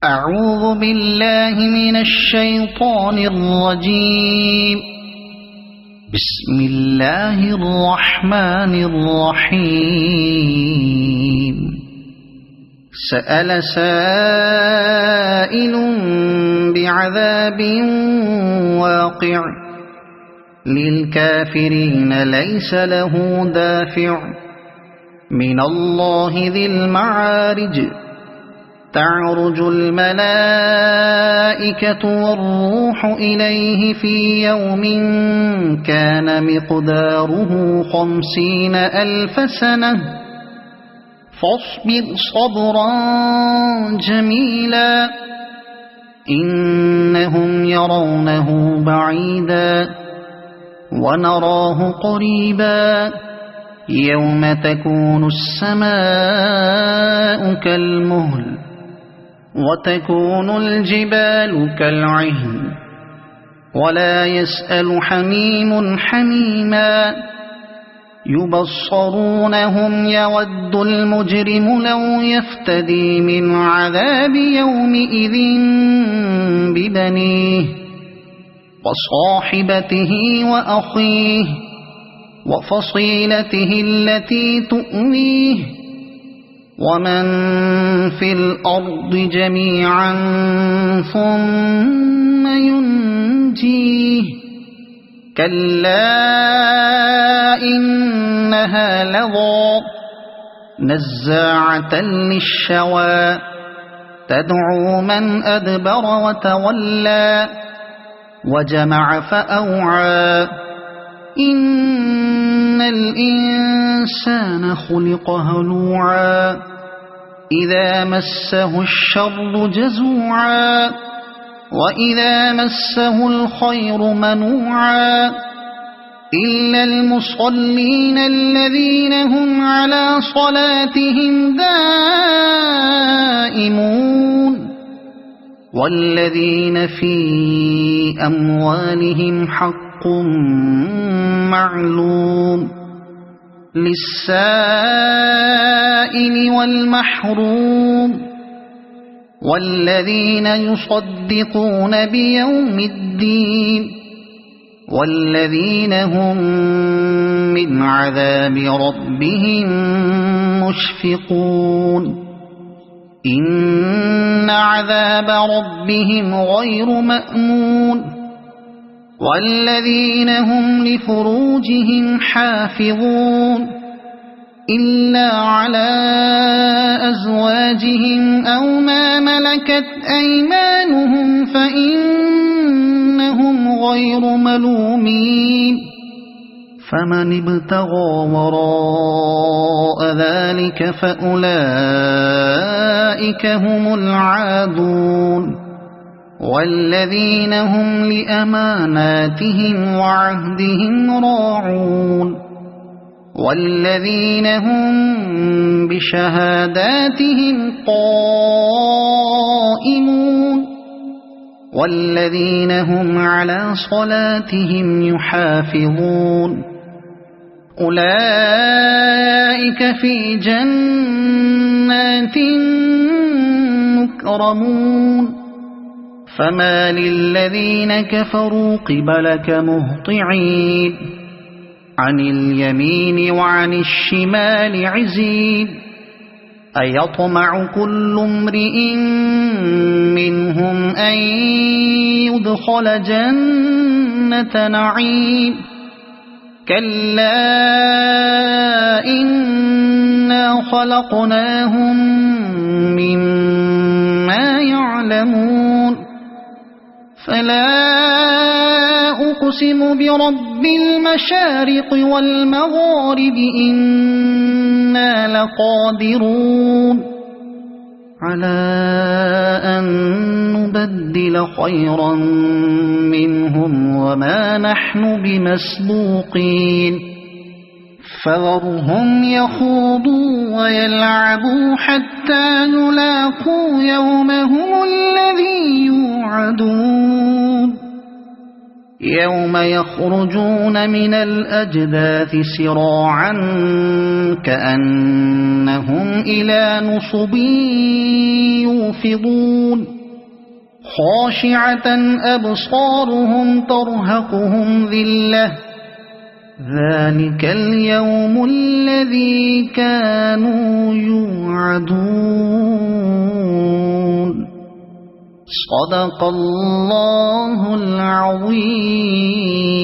أعوذ بالله من الشيطان الرجيم. بسم الله الرحمن الرحيم. سأل سائل بعذاب واقع للكافرين ليس له دافع من الله ذي المعارج. تعرج الملائكة والروح إليه في يوم كان مقداره 50,000 سنة فاصبر صبرا جميلا إنهم يرونه بعيدا ونراه قريبا يوم تكون السماء كالمهل وتكون الجبال كالعهن ولا يسأل حميم حميما يبصرونهم يود المجرم لو يفتدي من عذاب يومئذ ببنيه وصاحبته وأخيه وفصيلته التي تؤويه ومن في الأرض جميعا ثم ينجيه كلا إنها لظى نزاعة للشوى تدعو من أدبر وتولى وجمع فأوعى إن الإنسان خلق هلوعا إذا مسه الشر جزوعا وإذا مسه الخير منوعا إلا المصلين الذين هم على صلاتهم دائمون والذين في أموالهم حق معلوم للسائل والمحروم والذين يصدقون بيوم الدين والذين هم من عذاب ربهم مشفقون إن عذاب ربهم غير مأمون والذين هم لفروجهم حافظون إلا على أزواجهم أو ما ملكت أيمانهم فإنهم غير ملومين فمن ابتغى وراء ذلك فأولئك هم العادون والذين هم لأماناتهم وعهدهم راعون والذين هم بشهاداتهم قائمون والذين هم على صلاتهم يحافظون أولئك في جنات مكرمون فما للذين كفروا قبلك مهطعين عن اليمين وعن الشمال عزين أيطمع كل امرئ منهم أن يدخل جنة نعيم كلا إنا خلقناهم مما يعلمون فلا أقسم برب المشارق والمغارب إنا لقادرون على أن نبدل خيرا منهم وما نحن بمسبوقين فذرهم يخوضوا ويلعبوا حتى يلاقوا يومهم الذي يوعدون يوم يخرجون من الأجداث سراعا كأنهم إلى نصب يوفضون خاشعة أبصارهم ترهقهم ذلة ذلك اليوم الذي كانوا يوعدون صدق الله العظيم.